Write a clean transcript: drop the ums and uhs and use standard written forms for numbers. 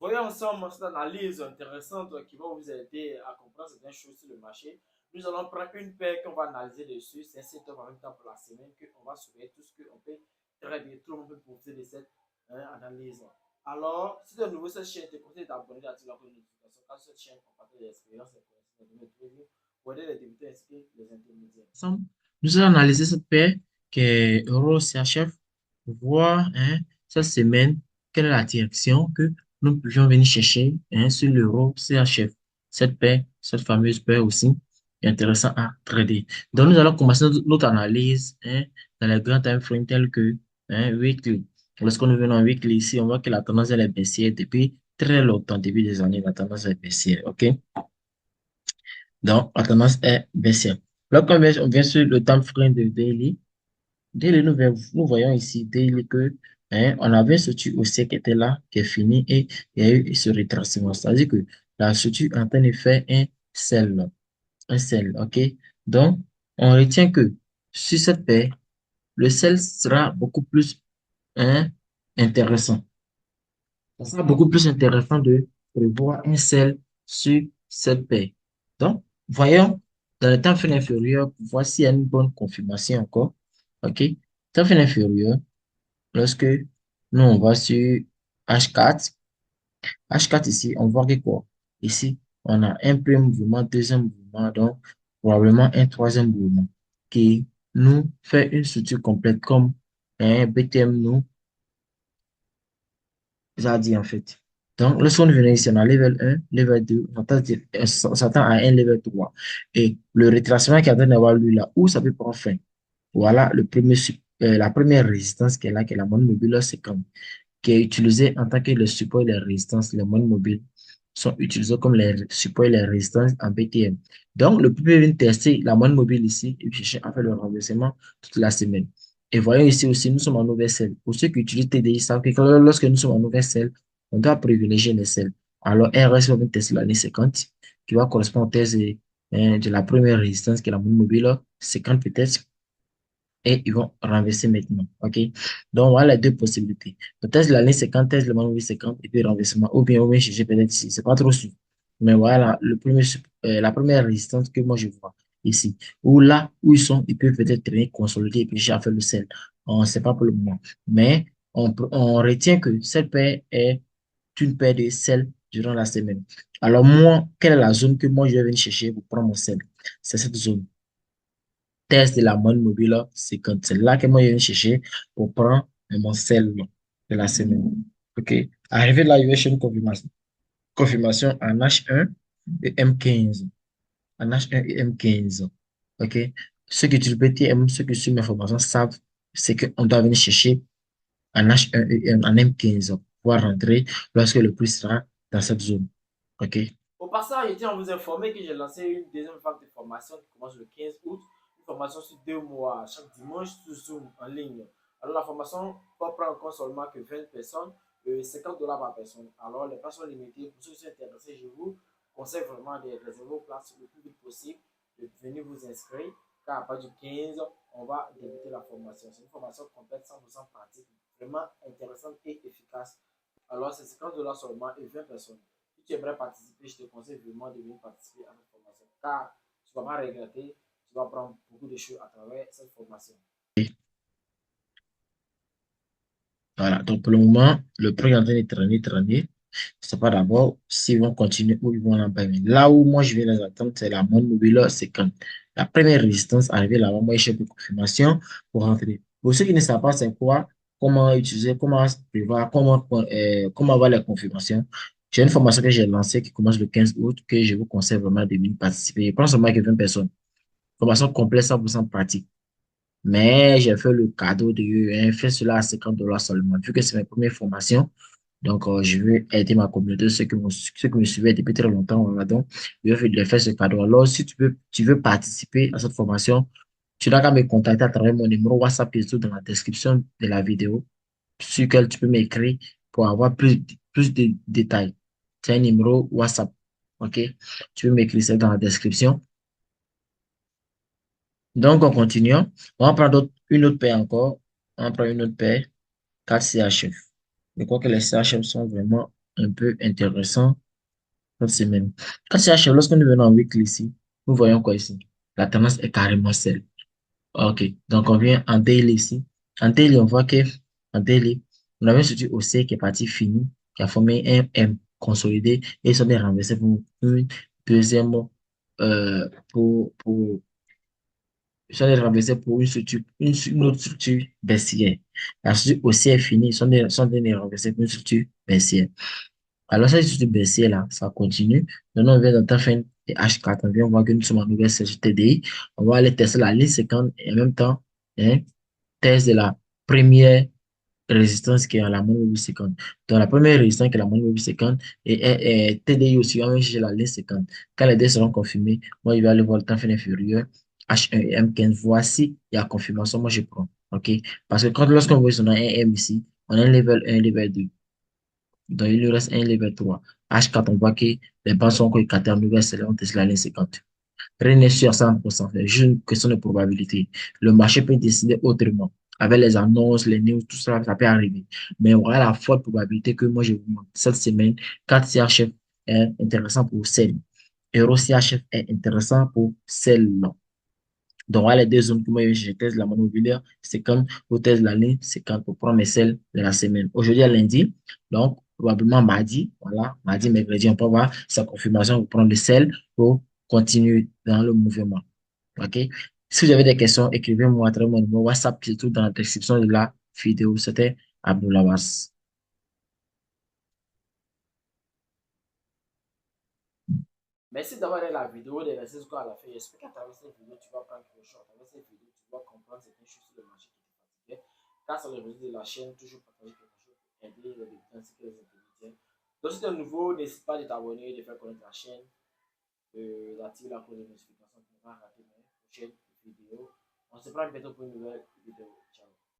Voyons ensemble cette analyse intéressante qui va vous aider à comprendre certaines choses sur le marché. Nous allons prendre une paire qu'on va analyser dessus. C'est 7 heures en même temps pour la semaine qu'on va surveiller tout ce qu'on peut trader. Tout le monde peut profiter de cette analyse. Alors, si tu es nouveau sur cette chaîne, je te conseille d'abonner, d'activer la notification. Car cette chaîne, on partage des expériences et connaissances pour aider les débutants ainsi que les intermédiaires. Ensemble, nous allons analyser cette paire qui est Euro CHF pour voir cette semaine quelle est la direction que nous pouvions venir chercher sur l'euro CHF. Cette paire, cette fameuse paire aussi, est intéressant à trader. Donc, nous allons commencer notre analyse dans les grands time frames tels que weekly. Lorsque nous venons en weekly ici, on voit que la tendance elle est baissière depuis très longtemps, depuis des années, la tendance est baissière. OK? Donc, la tendance est baissière. Lorsqu'on vient sur le time frame de daily, daily nous voyons ici daily que on avait ce structure haussière qui était là, qui est fini et il y a eu ce retracement. C'est-à-dire que la structure est en train de faire un sell, OK? Donc, on retient que sur cette paire, le sell sera beaucoup plus hein, intéressant. Ça sera beaucoup plus intéressant de prévoir un sell sur cette paire. Donc, voyons dans le temps fin inférieur pour voir s'il y a une bonne confirmation encore. OK? Temps fin inférieur, lorsque nous on va sur H4, H4 ici, on voit que quoi? Ici, on a un premier mouvement, deuxième mouvement, donc probablement un troisième mouvement qui nous fait une structure complète comme un BTM nous a dit en fait. Donc, lorsqu'on venait ici, on a level 1, level 2, on s'attend à un level 3. Et le retracement qui est en train d'avoir lieu là, où ça peut prendre fin? Voilà la première résistance qui est là, qui est la monnaie mobile 50, qui est utilisée en tant que le support et les résistances. Les monnaie mobiles sont utilisés comme les supports et les résistances en BTM. Donc, le public vient tester la monnaie mobile ici et chercher à faire le renversement toute la semaine. Et voyons ici aussi, nous sommes en nouvelle selle. Pour ceux qui utilisent TDI, savent que lorsque nous sommes en nouvelle selle, on doit privilégier les selles. Alors, RS va tester l'année 50, qui va correspondre au test de la première résistance, qui est la monnaie mobile 50 peut-être, et ils vont renverser maintenant. OK? Donc, voilà les deux possibilités. Peut-être la ligne 50, test le manuel 50 et puis renversement. Ou bien chercher peut-être ici. C'est pas trop sûr. Mais voilà, la première résistance que moi je vois ici. Ou là où ils sont, ils peuvent peut-être traîner, consolider et puis j'ai fait le sel. On ne sait pas pour le moment. Mais on retient que cette paire est une paire de sel durant la semaine. Alors, moi, quelle est la zone que moi je vais venir chercher pour prendre mon sel? C'est cette zone test de la monnaie mobile, c'est quand c'est là que moi, je viens chercher pour prendre mon sel de la semaine. OK. Arrivé là, il va chercher une confirmation en H1 et M15. En H1 et M15. OK. Ceux qui utilisent BTM, ceux qui suivent mes formations savent, c'est qu'on doit venir chercher en H1 et en M15 pour pouvoir rentrer lorsque le prix sera dans cette zone. OK. Au passage, je tiens à vous informer que j'ai lancé une deuxième vague de formation qui commence le 15 août. Une formation sur 2 mois, chaque dimanche sur Zoom en ligne. Alors, la formation va prendre en compte seulement que 20 personnes, 50 dollars par personne. Alors, les places sont limitées. Pour ceux qui sont intéressés, je vous conseille vraiment de réserver vos places le plus vite possible, de venir vous inscrire, car à partir du 15, on va débuter la formation. C'est une formation complète, 100% pratique, vraiment intéressante et efficace. Alors, c'est 50 dollars seulement et 20 personnes. Si tu aimerais participer, je te conseille vraiment de venir participer à cette formation. Car tu ne vas pas regretter, tu vas apprendre beaucoup de choses à travers cette formation. Voilà, donc pour le moment, le prix est en train de traîner. Je ne sais pas d'abord s'ils vont continuer ou ils vont l'emballer. Là où moi je vais les attendre, c'est la monnaie mobile, c'est quand la première résistance arrivée là-bas, moi je fais une confirmation pour rentrer. Pour ceux qui ne savent pas c'est quoi, comment utiliser, comment prévoir, comment avoir les confirmations, j'ai une formation que j'ai lancée qui commence le 15 août que je vous conseille vraiment de venir participer. Je pense seulement que 20 personnes. Formation complète 100% pratique. Mais j'ai fait le cadeau de faire cela à 50 dollars seulement, vu que c'est ma première formation. Donc, je veux aider ma communauté, ceux qui me suivaient depuis très longtemps. Voilà, donc, je vais leur faire ce cadeau. Alors, si tu veux participer à cette formation, tu n'as qu'à me contacter à travers mon numéro WhatsApp qui se trouve dans la description de la vidéo, sur lequel tu peux m'écrire pour avoir plus de détails. C'est un numéro WhatsApp. OK? Tu peux m'écrire ça dans la description. Donc, on continue. On va prendre une autre paire encore. On va prendre une autre paire, 4 CHF. Je crois que les CHF sont vraiment un peu intéressant cette semaine. Quand c'est achève, lorsque nous venons en weekly ici, nous voyons quoi ici? La tendance est carrément celle. Ok, donc on vient en daily ici. En daily, on voit que en daily, on avait surtout OC qui est parti fini, qui a formé un M consolidé et ils sont bien renversés pour une deuxième, pour ils sont renversés pour une structure, une autre structure baissière. La structure OC est finie, sont bien renversés pour une structure baissière. Alors, cette structure baissière là, ça continue. Maintenant, on vient dans ta fin de H4, on vient voir que nous sommes en nouvelle série TDI. On va aller tester la ligne 50 et en même temps, hein, test de la première résistance qui est à la moyenne mobile 50. Donc, la première résistance qui est la moyenne mobile 50 et TDI aussi, on va chercher la ligne 50. Quand les deux seront confirmés, moi, je vais aller voir le temps fin inférieur, H1 et M15. Voici la confirmation. Moi, je prends. OK? Parce que lorsqu'on voit sur un M ici, on a un level 1, level 2. Donc, il nous reste un level 3. H4, on voit que les bancs sont encore écartés en nouvelle série, on teste la ligne 50. Rien n'est sûr à 100%. C'est juste une question de probabilité. Le marché peut décider autrement. Avec les annonces, les news, tout ça, ça peut arriver. Mais on a la forte probabilité que moi, je vous montre cette semaine, 4 CHF est intéressant pour celle. Euro CHF est intéressant pour celle-là. Donc, voilà les deux zones que moi, je teste la monnaie mobilière. C'est comme vous testez la ligne, c'est quand pour prendre mes selles de la semaine. Aujourd'hui, à lundi, donc, probablement mardi, voilà, mardi, mercredi, on peut voir sa confirmation pour prendre les selles pour continuer dans le mouvement. OK? Si vous avez des questions, écrivez-moi à travers mon numéro WhatsApp, c'est tout dans la description de la vidéo. C'était Abdoulawas. Merci d'avoir regardé la vidéo, de rester jusqu'à la fin. J'espère qu'à travers cette vidéo, tu vas prendre quelque chose. À travers cette vidéo, tu vas comprendre certaines choses sur le marché qui te fatiguait. Grâce à le réseau de la chaîne, toujours partager quelque chose pour aider les débutants ainsi que les intermédiaires. Donc, si tu es nouveau, n'hésite pas de t'abonner, de faire connaître la chaîne, d'activer la cloche de notification pour ne pas rater mes prochaines vidéos. On se prend bientôt pour une nouvelle vidéo. Ciao.